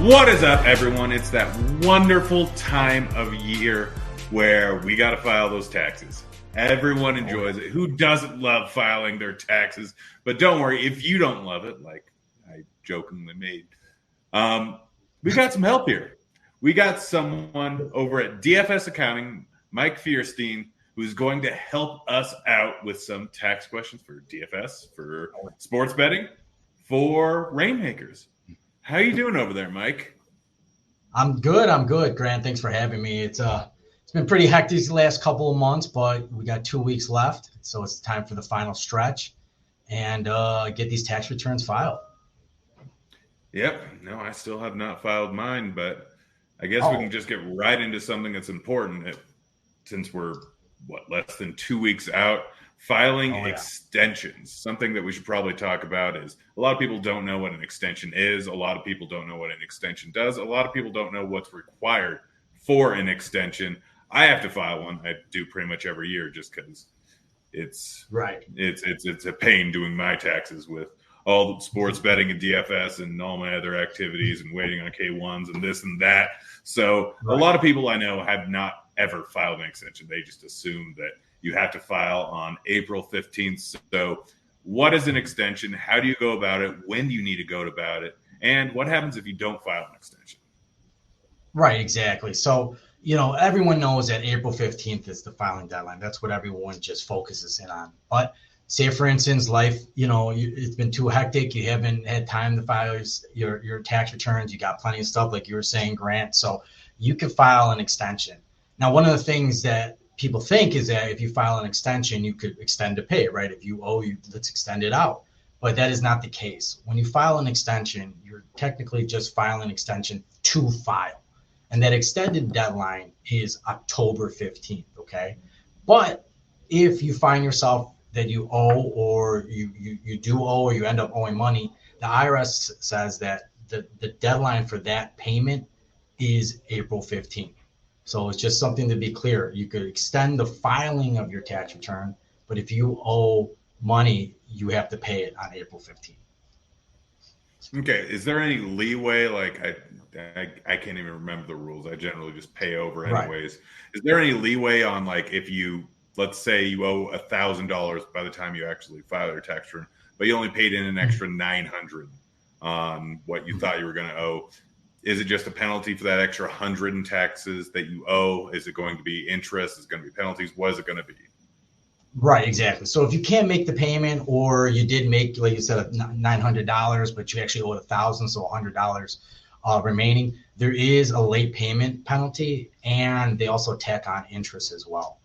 What is up, everyone? It's that wonderful time of year where we got to file those taxes. Everyone enjoys it. Who doesn't love filing their taxes? But don't worry, if you don't love it, like I jokingly made, we got some help here. We got someone over at DFS Accounting, Mike Feuerstein, who's going to help us out with some tax questions for DFS, for sports betting, for Reignmakers. How you doing over there, Mike? I'm good, Grant. Thanks for having me. It's been pretty hectic these last couple of months, but we got 2 weeks left, so it's time for the final stretch and get these tax returns filed. Yep. No, I still have not filed mine, but I guess we can just get right into something that's important since we're, less than 2 weeks out. Filing extensions. Something that we should probably talk about is a lot of people don't know what an extension is. A lot of people don't know what an extension does. A lot of people don't know what's required for an extension. I have to file one. I do pretty much every year just because it's a pain doing my taxes with all the sports betting and DFS and all my other activities and waiting on K1s and this and that. So a lot of people I know have not ever filed an extension. They just assume that you have to file on April 15th. So what is an extension? How do you go about it? When do you need to go about it? And what happens if you don't file an extension? Right, exactly. So, everyone knows that April 15th is the filing deadline. That's what everyone just focuses in on. But say, for instance, life, it's been too hectic. You haven't had time to file your tax returns. You got plenty of stuff, like you were saying, Grant. So you can file an extension. Now, one of the things that people think is that if you file an extension, you could extend to pay, right? If you owe, let's extend it out. But that is not the case. When you file an extension, you're technically just filing an extension to file. And that extended deadline is October 15th, okay? But if you find yourself that you owe or you do owe or you end up owing money, the IRS says that the deadline for that payment is April 15th. So it's just something to be clear. You could extend the filing of your tax return, but if you owe money, you have to pay it on April 15th. Okay. Is there any leeway? Like I can't even remember the rules. I generally just pay over anyways. Right. Is there any leeway on, like, if you, let's say you owe $1,000 by the time you actually file your tax return, but you only paid in an extra $900 on what you thought you were going to owe? Is it just a penalty for that extra $100 in taxes that you owe? Is it going to be interest? Is it going to be penalties? What is it going to be? Right, exactly. So if you can't make the payment, or you did make, like you said, $900, but you actually owed $1,000, so $100 remaining, there is a late payment penalty, and they also tack on interest as well.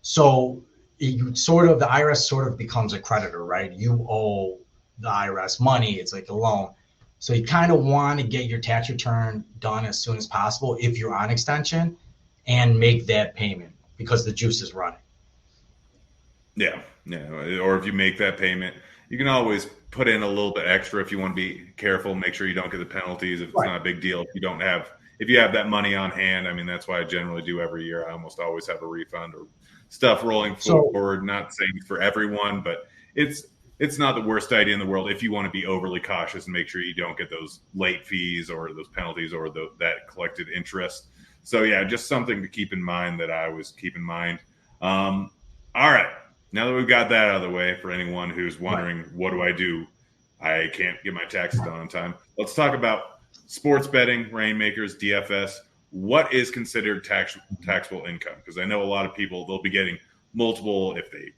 So the IRS sort of becomes a creditor, right? You owe the IRS money. It's like a loan. So you kind of want to get your tax return done as soon as possible if you're on extension, and make that payment because the juice is running. Yeah. Or if you make that payment, you can always put in a little bit extra if you want to be careful. Make sure you don't get the penalties if it's not a big deal. If you have that money on hand, I mean, that's why I generally do every year. I almost always have a refund or stuff rolling forward. Not saying for everyone, but it's not the worst idea in the world if you want to be overly cautious and make sure you don't get those late fees or those penalties or that collected interest. So, yeah, just something to keep in mind that I always keep in mind. All right. Now that we've got that out of the way, for anyone who's wondering, what do? I can't get my taxes done on time. Let's talk about sports betting, Reignmakers, DFS. What is considered taxable income? Because I know a lot of people, they'll be getting multiple, if they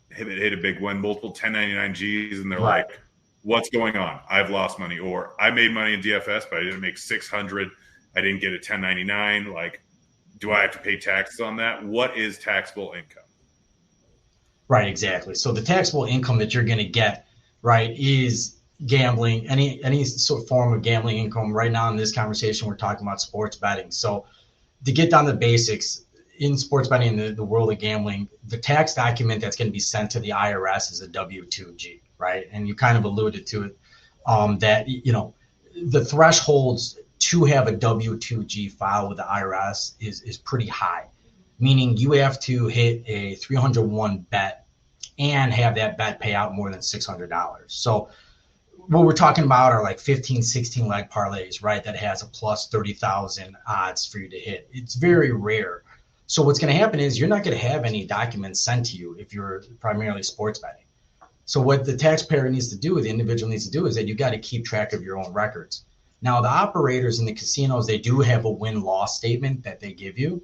hit a big win, multiple 1099-Gs, and they're like, what's going on? I've lost money, or I made money in DFS, but I didn't make $600. I didn't get a 1099. Like, do I have to pay taxes on that? What is taxable income? Right, exactly. So the taxable income that you're going to get, right, is gambling, any sort of form of gambling income. Right now in this conversation, we're talking about sports betting. So to get down to basics, in sports betting, in the world of gambling, the tax document that's going to be sent to the IRS is a W-2G, right? And you kind of alluded to it, that, the thresholds to have a W-2G file with the IRS is pretty high, meaning you have to hit a 301 bet and have that bet pay out more than $600. So what we're talking about are like 15, 16 leg parlays, right? That has a plus 30,000 odds for you to hit. It's very rare. So what's going to happen is you're not going to have any documents sent to you if you're primarily sports betting. So what the taxpayer needs to do, the individual needs to do, is that you got to keep track of your own records. Now, the operators in the casinos, they do have a win-loss statement that they give you.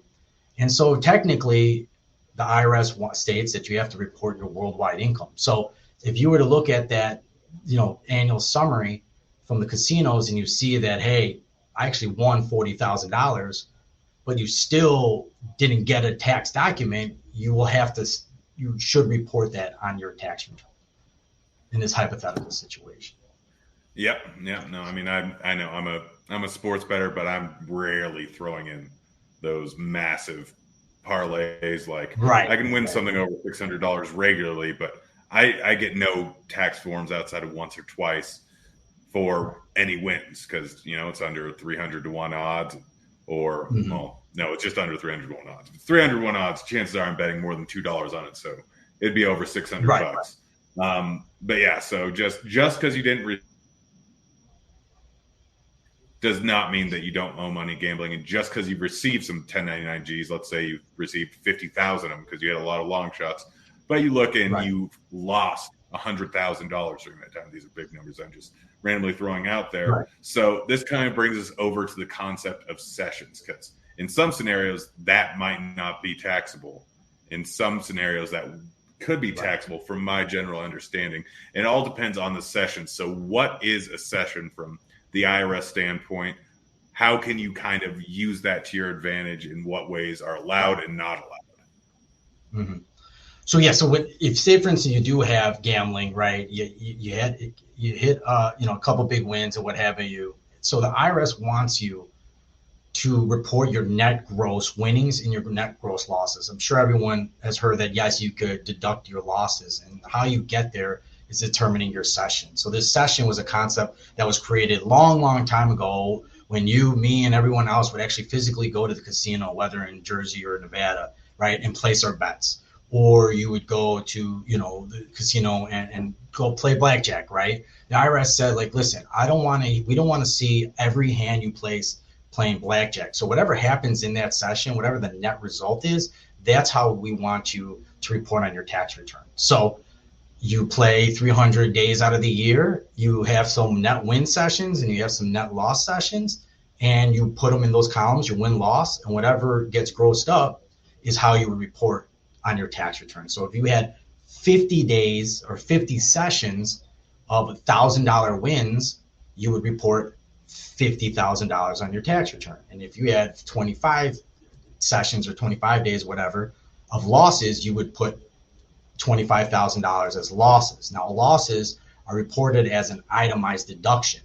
And so technically, the IRS states that you have to report your worldwide income. So if you were to look at that, annual summary from the casinos and you see that, hey, I actually won $40,000, but you still didn't get a tax document, you should report that on your tax return in this hypothetical situation. Yep. No, I mean, I know I'm a sports bettor, but I'm rarely throwing in those massive parlays. Like, right. I can win something over $600 regularly, but I get no tax forms outside of once or twice for any wins because, it's under 300 to 1 odds or, well, no, it's just under 300 to 1 odds. If it's 300 to 1 odds, chances are I'm betting more than $2 on it. So it'd be over 600 bucks. But yeah, so just because you didn't does not mean that you don't owe money gambling. And just because you've received some 1099 Gs, let's say you've received 50,000 of them because you had a lot of long shots, but you look and you've lost $100,000 during that time. These are big numbers I'm just randomly throwing out there. Right. So this kind of brings us over to the concept of sessions, because in some scenarios that might not be taxable. In some scenarios that could be taxable from my general understanding. It all depends on the session. So what is a session from the IRS standpoint? How can you kind of use that to your advantage? In what ways are allowed and not allowed? So if say for instance you do have gambling, right? You hit a couple big wins or what have you. So the IRS wants you to report your net gross winnings and your net gross losses. I'm sure everyone has heard that, yes, you could deduct your losses, and how you get there is determining your session. So this session was a concept that was created long time ago when you, me, and everyone else would actually physically go to the casino, whether in Jersey or Nevada, right, and place our bets. Or you would go to, the casino and go play blackjack, right? The IRS said, like, listen, we don't want to see every hand you place playing blackjack. So whatever happens in that session, whatever the net result is, that's how we want you to report on your tax return. So you play 300 days out of the year, you have some net win sessions and you have some net loss sessions, and you put them in those columns, your win-loss, and whatever gets grossed up is how you would report on your tax return. So if you had 50 days or 50 sessions of $1,000 wins, you would report $50,000 on your tax return. And if you had 25 sessions or 25 days, whatever, of losses, you would put $25,000 as losses. Now, losses are reported as an itemized deduction.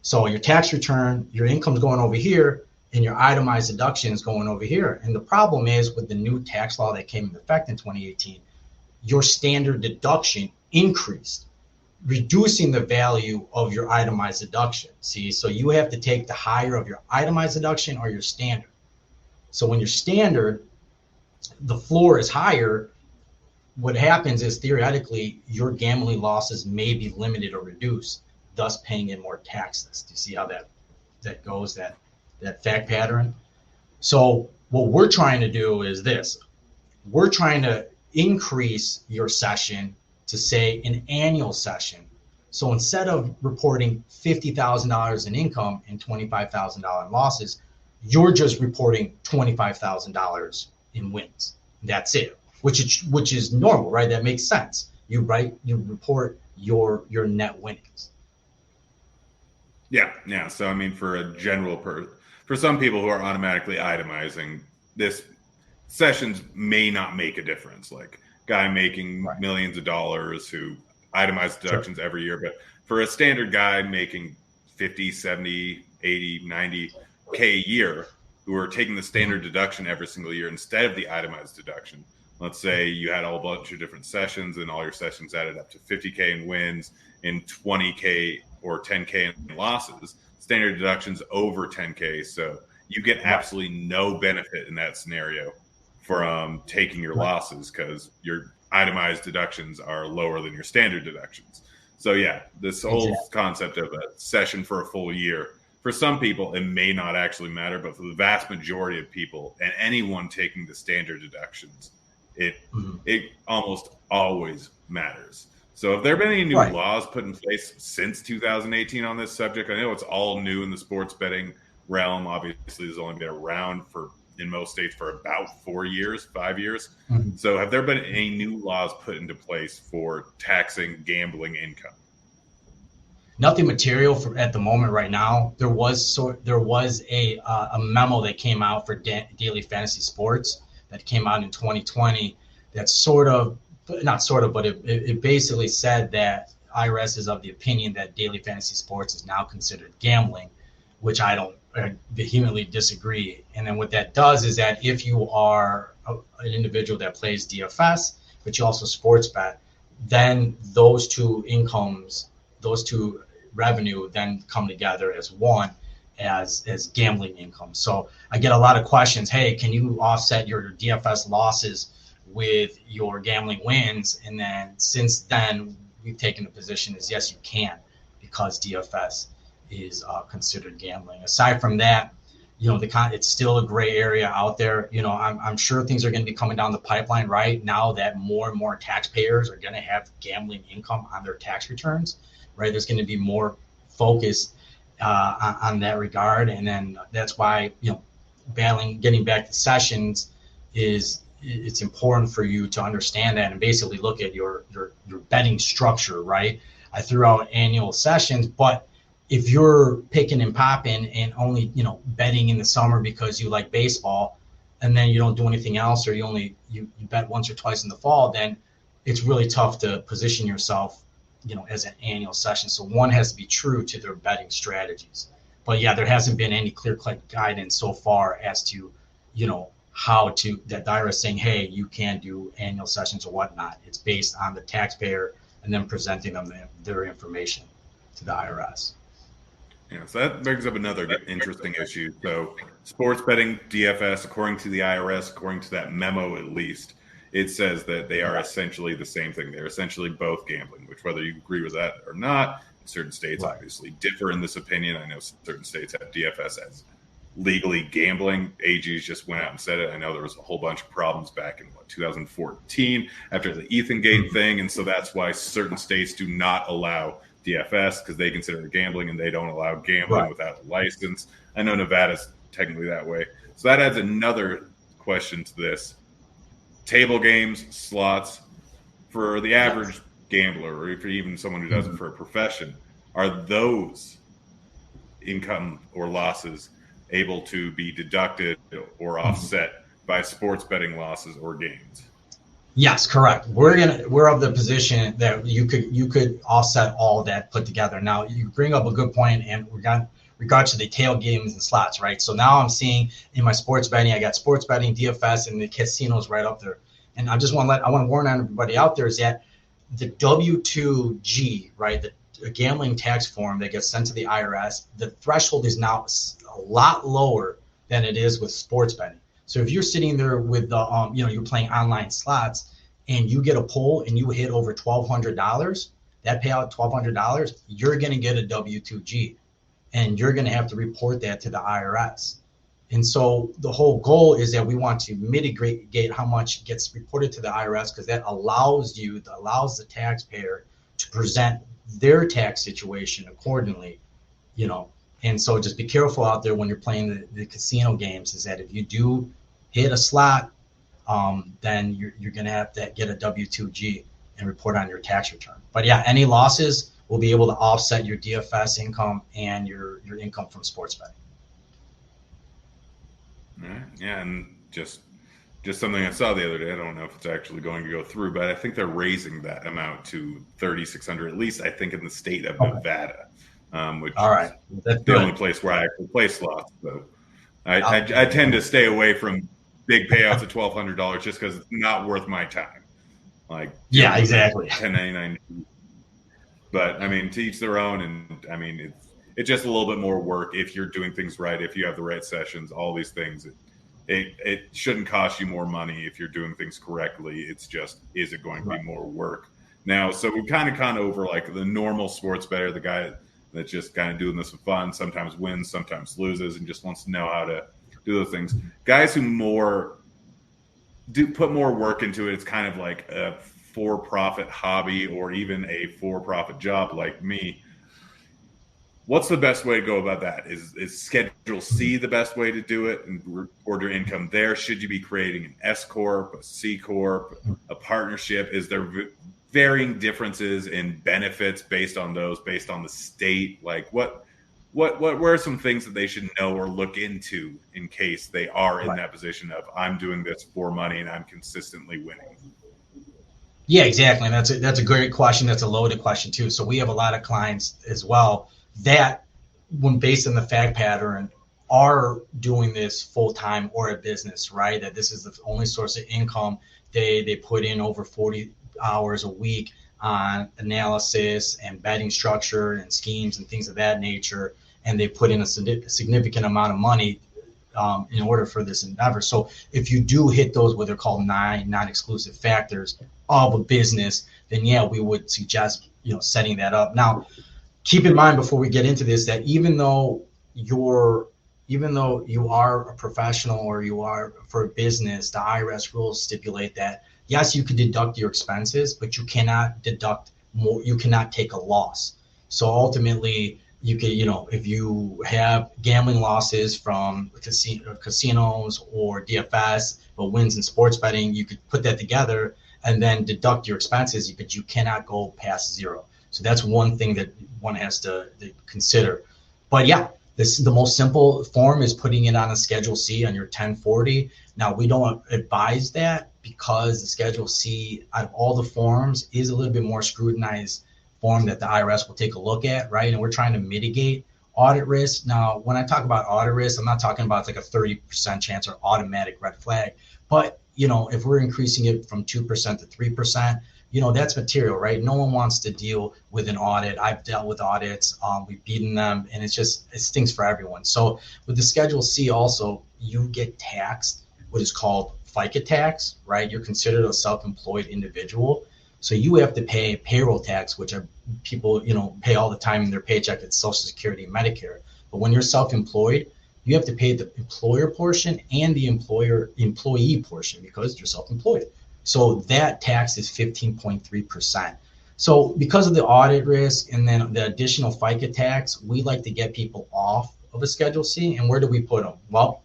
So your tax return, your income's going over here, and your itemized deduction is going over here. And the problem is, with the new tax law that came into effect in 2018, your standard deduction increased, reducing the value of your itemized deduction. See, so you have to take the higher of your itemized deduction or your standard. So when your standard, the floor is higher, what happens is theoretically your gambling losses may be limited or reduced, thus paying in more taxes. Do you see how that goes, that fact pattern? So what we're trying to do is this. We're trying to increase your session to, say, an annual session. So instead of reporting $50,000 in income and $25,000 in losses, you're just reporting $25,000 in wins. That's it, which is normal, right? That makes sense. You report your net winnings. Yeah. So I mean, for a general for some people who are automatically itemizing, this sessions may not make a difference. Like guy making millions of dollars who itemize deductions every year, but for a standard guy making 50, 70, 80, 90K a year who are taking the standard deduction every single year instead of the itemized deduction. Let's say you had a whole bunch of different sessions and all your sessions added up to 50K in wins and 20K or 10K in losses. Standard deductions over 10K. So you get absolutely no benefit in that scenario from taking your losses because your itemized deductions are lower than your standard deductions. So yeah, this whole Exactly. concept of a session for a full year, for some people, it may not actually matter, but for the vast majority of people and anyone taking the standard deductions, it Mhm. it almost always matters. So have there been any new Right. laws put in place since 2018 on this subject? I know it's all new in the sports betting realm. Obviously, it's only been around for in most states for about 4 years, 5 years. Mhm. So have there been any new laws put into place for taxing gambling income? Nothing material for at the moment right now. There was a memo that came out for daily fantasy sports that came out in 2020 that sort of, not sort of, but it basically said that IRS is of the opinion that daily fantasy sports is now considered gambling, which I vehemently disagree. And then what that does is that if you are an individual that plays DFS, but you also sports bet, then those two revenue then come together as one, as gambling income. So I get a lot of questions. Hey, can you offset your DFS losses with your gambling wins? And then since then, we've taken the position is yes, you can, because DFS is considered gambling. Aside from that, it's still a gray area out there. I'm sure things are going to be coming down the pipeline right now that more and more taxpayers are going to have gambling income on their tax returns. Right, there's going to be more focus on that regard, and then that's why getting back to sessions it's important for you to understand that and basically look at your betting structure. Right, I threw out annual sessions, but if you're picking and popping and only betting in the summer because you like baseball, and then you don't do anything else, or you bet once or twice in the fall, then it's really tough to position yourself as an annual session. So one has to be true to their betting strategies. But yeah, there hasn't been any clear-cut guidance so far as to how to that the IRS saying, hey, you can do annual sessions or whatnot. It's based on the taxpayer and then presenting them their information to the IRS. Yeah, so that brings up another interesting issue. So, sports betting DFS, according to the IRS, according to that memo at least, it says that they are Right. essentially the same thing. They're essentially both gambling, which, whether you agree with that or not, certain states Right. obviously differ in this opinion. I know certain states have DFS as legally gambling. AGs just went out and said it. I know there was a whole bunch of problems back in 2014 after the Ethan Gate Mhm. thing, and so that's why certain states do not allow DFS because they consider it gambling and they don't allow gambling Right. without a license. I know Nevada's technically that way. So that adds another question to this. Table games, slots, for the Yes. average gambler or for even someone who does it Mhm. for a profession, are those income or losses able to be deducted or Mhm. offset by sports betting losses or gains? Yes, correct. We're of the position that you could offset all that put together. Now you bring up a good point, and we got regards to the tail games and slots, right? So now I'm seeing in my sports betting, I got sports betting, DFS, and the casinos right up there. And I want to warn everybody out there is that the W-2G, right, the gambling tax form that gets sent to the IRS, the threshold is now a lot lower than it is with sports betting. So if you're sitting there with the, you're playing online slots and you get a pull and you hit over $1,200, that payout $1,200, you're going to get a W-2G, and you're going to have to report that to the IRS. And so the whole goal is that we want to mitigate how much gets reported to the IRS, because that allows the taxpayer to present their tax situation accordingly, you know. And so just be careful out there when you're playing the casino games, is that if you do hit a slot, then you're going to have to get a W-2G and report on your tax return. But yeah, any losses will be able to offset your DFS income and your income from sports betting. All right. Yeah, and just something I saw the other day. I don't know if it's actually going to go through, but I think they're raising that amount to 3,600, at least I think in the state of Okay. Nevada, which All is right. That's the only good. place where I actually play slots. So I, Oh, I, I tend to stay away from big payouts of $1,200 just because it's not worth my time. Like yeah, dealing with a exactly. 1099. But I mean, to each their own, and I mean, it's just a little bit more work if you're doing things right, if you have the right sessions, all these things. It shouldn't cost you more money if you're doing things correctly. It's just, is it going to be Right. more work? Now, so we kind of over like the normal sports bettor, the guy that's just kind of doing this for fun, sometimes wins, sometimes loses, and just wants to know how to do those things. Guys who put more work into it. It's kind of like a for-profit hobby or even a for-profit job like me. What's the best way to go about that? Is Schedule C the best way to do it and record your income there? Should you be creating an S corp, a C corp, a partnership? Is there varying differences in benefits based on the state? Like what are some things that they should know or look into in case they are in that position of I'm doing this for money and I'm consistently winning? Yeah, exactly. And that's a great question. That's a loaded question too. So we have a lot of clients as well that, when based on the fact pattern, are doing this full time or a business, right? That this is the only source of income. They put in over 40 hours a week on analysis and betting structure and schemes and things of that nature, and they put in a significant amount of money in order for this endeavor. So if you do hit those, what they're called 9 non-exclusive factors of a business, then yeah, we would suggest setting that up. Now, keep in mind before we get into this that even though you are a professional or you are for a business, the IRS rules stipulate that yes, you can deduct your expenses, but you cannot deduct more. You cannot take a loss. So ultimately, you can, if you have gambling losses from casinos or DFS, but wins in sports betting, you could put that together and then deduct your expenses, but you cannot go past zero. So that's one thing that one has to consider. But yeah, the most simple form is putting it on a Schedule C on your 1040. Now, we don't advise that because the Schedule C, out of all the forms, is a little bit more scrutinized form that the IRS will take a look at, right? And we're trying to mitigate audit risk. Now, when I talk about audit risk, I'm not talking about like a 30% chance or automatic red flag. But, if we're increasing it from 2% to 3%, that's material, right? No one wants to deal with an audit. I've dealt with audits. We've beaten them, and it stinks for everyone. So with the Schedule C also, you get taxed what is called FICA tax, right? You're considered a self-employed individual. So you have to pay payroll tax, which are people, pay all the time in their paycheck. It's Social Security and Medicare. But when you're self-employed, you have to pay the employer portion and the employee portion because you're self-employed. So that tax is 15.3%. So because of the audit risk and then the additional FICA tax, we like to get people off of a Schedule C. And where do we put them? Well,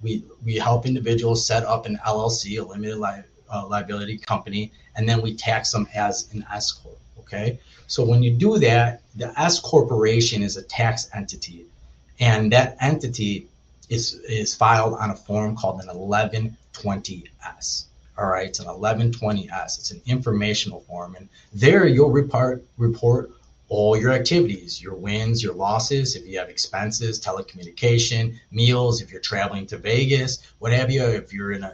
we help individuals set up an LLC, a limited liability company, and then we tax them as an S corp. Okay. So when you do that, the S corporation is a tax entity, and that entity is filed on a form called an 1120S. All right, it's an 1120S. It's an informational form, and there you'll report all your activities, your wins, your losses, if you have expenses, telecommunication, meals, if you're traveling to Vegas, what have you, if you're in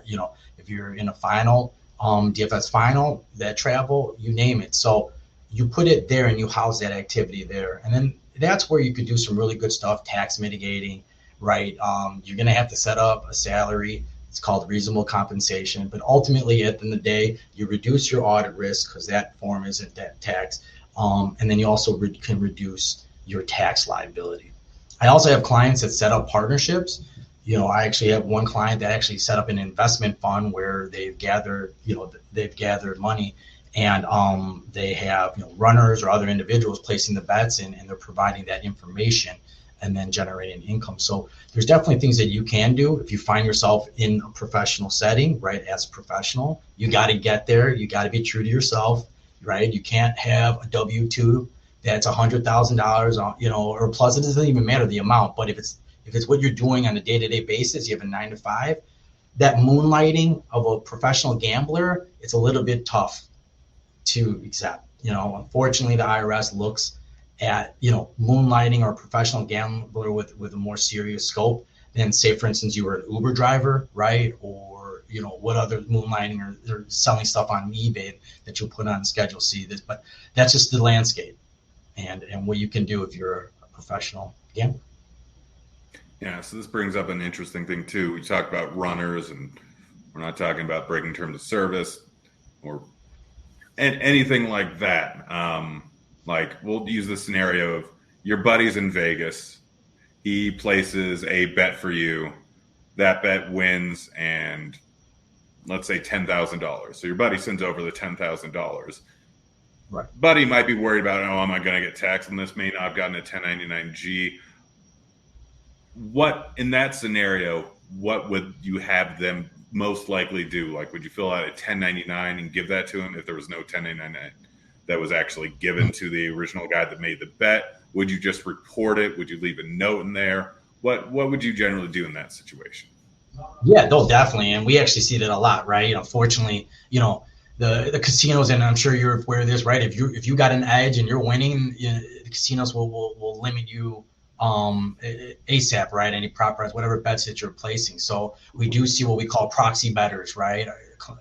a final, DFS final, that travel, you name it. So you put it there and you house that activity there. And then that's where you could do some really good stuff, tax mitigating, right? You're going to have to set up a salary. It's called reasonable compensation. But ultimately, at the end of the day, you reduce your audit risk because that form isn't that tax. And then you also can reduce your tax liability. I also have clients that set up partnerships. I actually have one client that actually set up an investment fund where they've gathered money, and they have runners or other individuals placing the bets in, and they're providing that information and then generating income. So there's definitely things that you can do if you find yourself in a professional setting, right? As a professional, you got to get there. You got to be true to yourself, right? You can't have a W-2 that's $100,000, or plus. It doesn't even matter the amount, but if it's what you're doing on a day-to-day basis, you have a 9 to 5, that moonlighting of a professional gambler, it's a little bit tough to accept. Unfortunately, the IRS looks at, moonlighting or a professional gambler with a more serious scope than, say, for instance, you were an Uber driver, right? Or, what other moonlighting or they're selling stuff on eBay that you'll put on Schedule C. But that's just the landscape and what you can do if you're a professional gambler. Yeah, so this brings up an interesting thing too. We talk about runners, and we're not talking about breaking terms of service or and anything like that. Like we'll use the scenario of your buddy's in Vegas. He places a bet for you. That bet wins, and let's say $10,000. So your buddy sends over the $10,000. Right. Buddy might be worried about, oh, am I going to get taxed on this? May not have gotten a 1099-G. What, in that scenario, what would you have them most likely do? Like, would you fill out a 1099 and give that to him if there was no 1099 that was actually given to the original guy that made the bet? Would you just report it? Would you leave a note in there? What would you generally do in that situation? Yeah, no, definitely. And we actually see that a lot, right? Unfortunately, the casinos, and I'm sure you're aware of this, right? If you got an edge and you're winning, the casinos will limit you ASAP, right? Any prop bets, whatever bets that you're placing. So we do see what we call proxy bettors, right?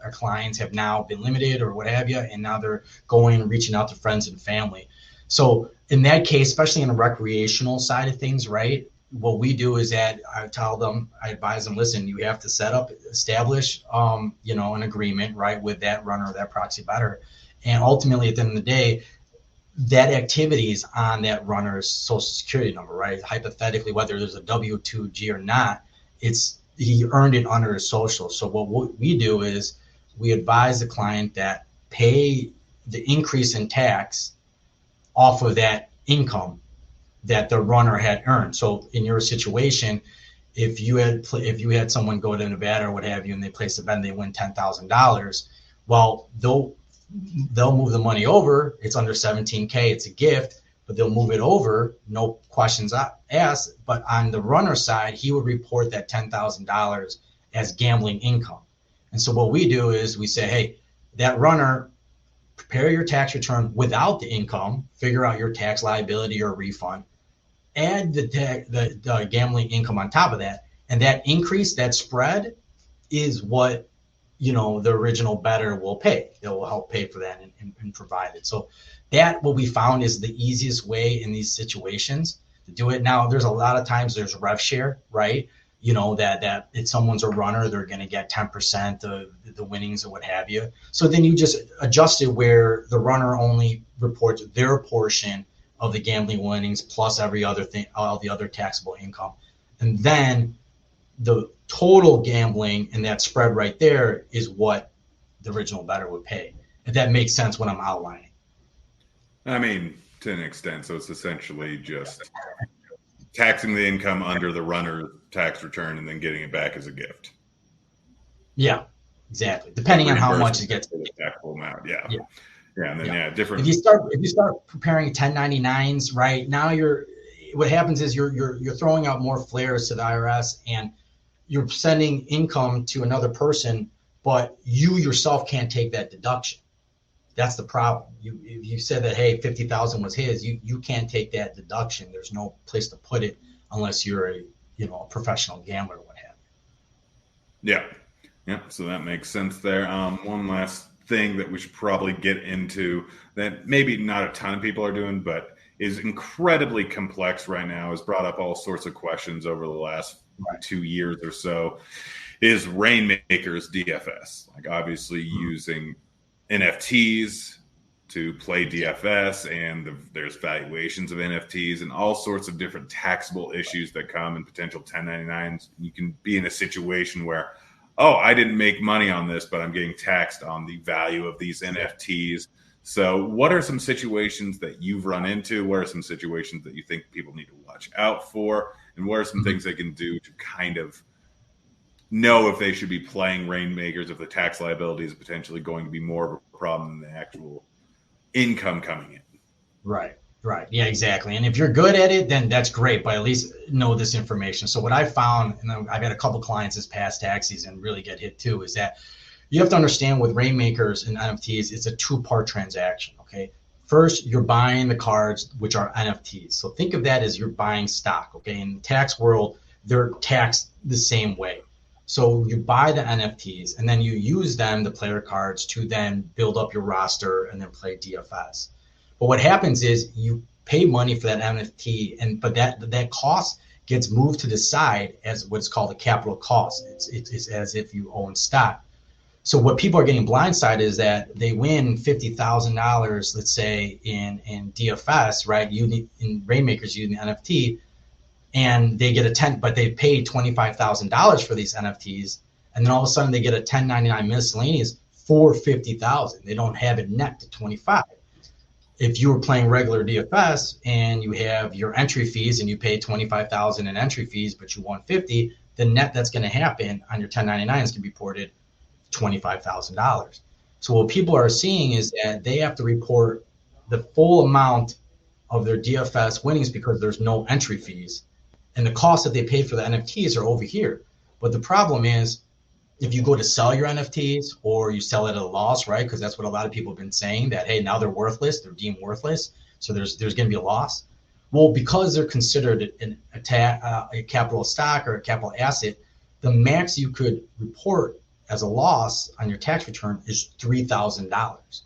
Our clients have now been limited or what have you, and now they're going and reaching out to friends and family. So in that case, especially in the recreational side of things, right? What we do is that I advise them, listen, you have to establish, an agreement, right, with that runner or that proxy bettor. And ultimately, at the end of the day, that activity is on that runner's social security number, right? Hypothetically, whether there's a W-2G or not, he earned it under his social. So what we do is we advise the client that pay the increase in tax off of that income that the runner had earned. So in your situation, if you had someone go to Nevada or what have you, and they place a bet and they win $10,000, well, they'll move the money over. It's under 17K. It's a gift, but they'll move it over. No questions asked. But on the runner side, he would report that $10,000 as gambling income. And so what we do is we say, hey, that runner, prepare your tax return without the income, figure out your tax liability or refund, add the gambling income on top of that, and that increase, that spread, is what the original bettor will pay. It will help pay for that and provide it. So that, what we found, is the easiest way in these situations to do it. Now, there's a lot of times there's rev share, right? That if someone's a runner, they're going to get 10% of the winnings or what have you. So then you just adjust it where the runner only reports their portion of the gambling winnings plus every other thing, all the other taxable income. And then the total gambling and that spread right there is what the original bettor would pay. If that makes sense when I'm outlining. I mean, to an extent. So it's essentially just taxing the income under the runner's tax return and then getting it back as a gift. Yeah, exactly. Depending on how much it gets. The taxable amount. Yeah. Yeah, and then different. If you start preparing 1099s, right now, what happens is you're throwing out more flares to the IRS, and you're sending income to another person, but you yourself can't take that deduction. That's the problem. If you said that, hey, 50,000 was his, you can't take that deduction. There's no place to put it unless you're a professional gambler or what have you. Yeah. So that makes sense there. One last thing that we should probably get into that maybe not a ton of people are doing, but is incredibly complex right now, has brought up all sorts of questions over the last 2 years or so, is Reignmakers DFS. Like, obviously using NFTs to play DFS, and there's valuations of NFTs and all sorts of different taxable issues that come in potential 1099s. You can be in a situation where, oh, I didn't make money on this, but I'm getting taxed on the value of these NFTs. So what are some situations that you've run into? What are some situations that you think people need to watch out for? And what are some things they can do to kind of know if they should be playing Reignmakers, if the tax liability is potentially going to be more of a problem than the actual income coming in? Right. Yeah, exactly. And if you're good at it, then that's great, but at least know this information. So what I found, and I've had a couple clients this past tax season really get hit too, is that you have to understand with Reignmakers and NFTs, it's a two-part transaction, okay? First, you're buying the cards, which are NFTs. So think of that as you're buying stock, okay? In the tax world, they're taxed the same way. So you buy the NFTs, and then you use them, the player cards, to then build up your roster and then play DFS. But what happens is you pay money for that NFT, but that cost gets moved to the side as what's called a capital cost. It's as if you own stock. So what people are getting blindsided is that they win $50,000, let's say in DFS, right? In Reignmakers using NFT, and they get a 10, but they paid $25,000 for these NFTs, and then all of a sudden they get a 1099 miscellaneous for 50,000. They don't have it net to 25. If you were playing regular DFS and you have your entry fees and you pay 25,000 in entry fees, but you won 50, the net that's going to happen on your 1099 is going to be reported $25,000. So what people are seeing is that they have to report the full amount of their DFS winnings because there's no entry fees, and the costs that they pay for the NFTs are over here. But the problem is, if you go to sell your NFTs or you sell it at a loss, right? Because that's what a lot of people have been saying, that, hey, now they're worthless, they're deemed worthless, so there's going to be a loss. Well, because they're considered a capital stock or a capital asset, the max you could report as a loss on your tax return is $3,000.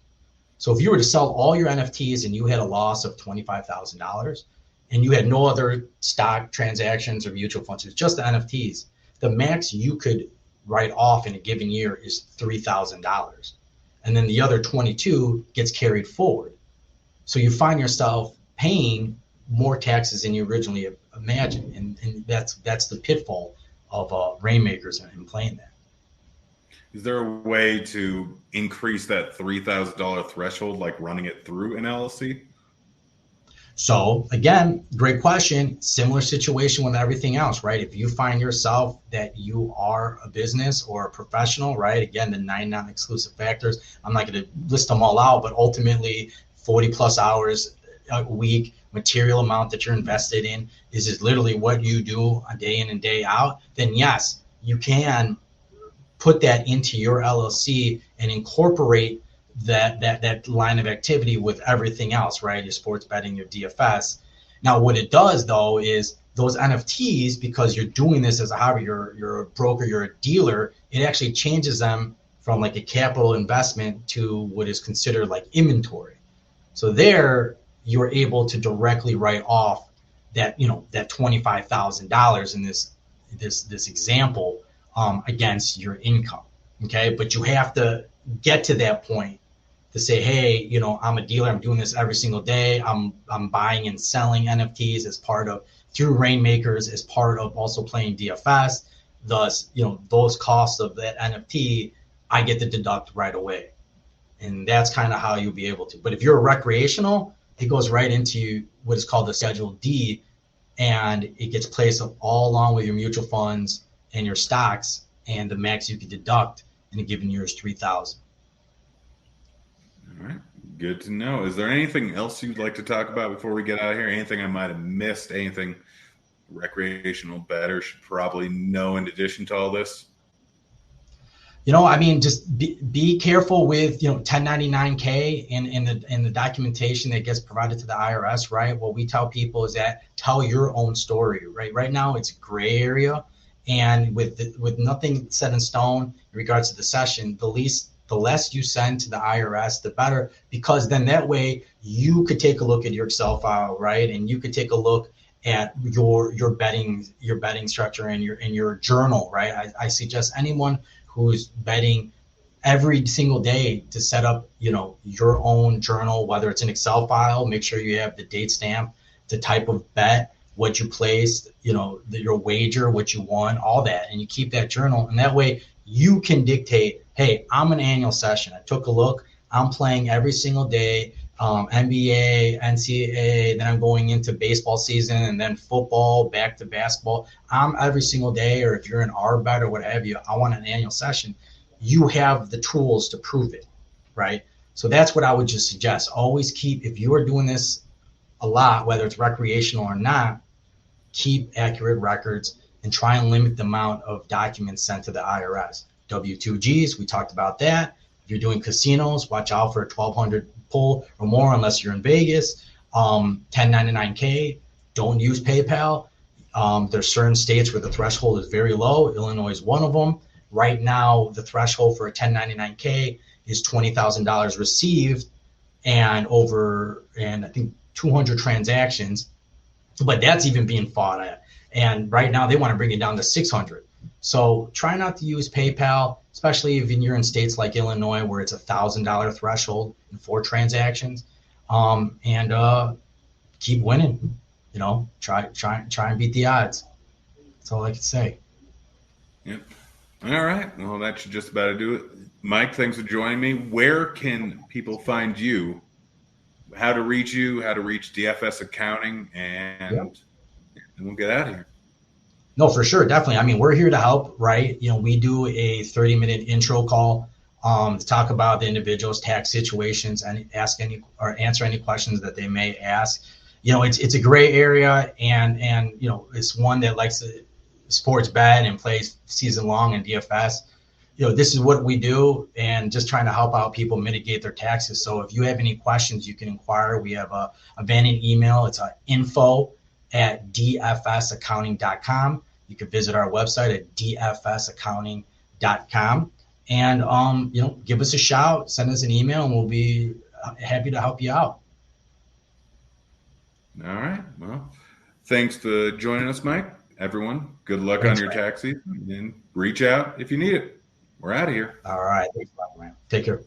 So if you were to sell all your NFTs and you had a loss of $25,000 and you had no other stock transactions or mutual funds, it's just the NFTs, the max you could write off in a given year is $3,000. And then the other 22 gets carried forward. So you find yourself paying more taxes than you originally imagined. And that's the pitfall of Reignmakers and playing that. Is there a way to increase that $3,000 threshold, like running it through an LLC? So again, great question. Similar situation with everything else, right? If you find yourself that you are a business or a professional, right? Again, the 9 non-exclusive factors, I'm not going to list them all out, but ultimately 40 plus hours a week, material amount that you're invested in is literally what you do a day in and day out, then yes, you can put that into your LLC and incorporate that line of activity with everything else, right? Your sports betting, your DFS. Now, what it does though is those NFTs, because you're doing this as a hobby, you're a broker, you're a dealer, it actually changes them from like a capital investment to what is considered like inventory. So there you're able to directly write off that, that $25,000 in this example against your income. Okay. But you have to get to that point to say, hey, I'm a dealer. I'm doing this every single day. I'm buying and selling NFTs as part of through Reignmakers, as part of also playing DFS. Thus, those costs of that NFT, I get to deduct right away. And that's kind of how you'll be able to. But if you're a recreational, it goes right into what is called the Schedule D, and it gets placed all along with your mutual funds and your stocks, and the max you can deduct in a given year is $3,000. All right, good to know. Is there anything else you'd like to talk about before we get out of here? Anything I might have missed? Anything recreational bettors should probably know in addition to all this? Just be careful with 1099K in the documentation that gets provided to the IRS, right? What we tell people is that tell your own story, right? Right now it's gray area, and with nothing set in stone in regards to the session, the less you send to the IRS, the better, because then that way you could take a look at your Excel file, right? And you could take a look at your betting structure and your journal, right? I suggest anyone who's betting every single day to set up, your own journal, whether it's an Excel file, make sure you have the date stamp, the type of bet, what you placed, your wager, what you won, all that. And you keep that journal. And that way you can dictate, hey, I'm an annual session. I took a look. I'm playing every single day, NBA, NCAA, then I'm going into baseball season and then football, back to basketball. I'm every single day, or if you're an R-bet or what have you, I want an annual session. You have the tools to prove it, right? So that's what I would just suggest. Always keep, if you are doing this a lot, whether it's recreational or not, keep accurate records and try and limit the amount of documents sent to the IRS. W-2Gs, we talked about that. If you're doing casinos, watch out for a 1,200 pull or more unless you're in Vegas. 1099K, don't use PayPal. There's certain states where the threshold is very low. Illinois is one of them. Right now, the threshold for a 1099K is $20,000 received and I think 200 transactions, but that's even being fought at. And right now they want to bring it down to 600. So try not to use PayPal, especially if you're in states like Illinois where it's $1,000 threshold in 4 transactions. And keep winning. Try and beat the odds. That's all I can say. Yep. All right. Well, that should just about do it. Mike, thanks for joining me. Where can people find you? How to reach you? How to reach DFS Accounting? Yep. And we'll get out of here. No, for sure, definitely. I mean, we're here to help, right? We do a 30-minute intro call to talk about the individual's tax situations and ask any or answer any questions that they may ask. It's a gray area, and it's one that likes to sports bet and plays season long in DFS. This is what we do, and just trying to help out people mitigate their taxes. So if you have any questions, you can inquire. We have a abandoned email. It's info@dfsaccounting.com. You can visit our website at dfsaccounting.com, and give us a shout, send us an email, and we'll be happy to help you out. All right. Well, thanks for joining us, Mike. Everyone, good luck Thanks, on your man. tax season, and reach out if you need it. We're out of here. All right. Thanks a lot, man. Take care.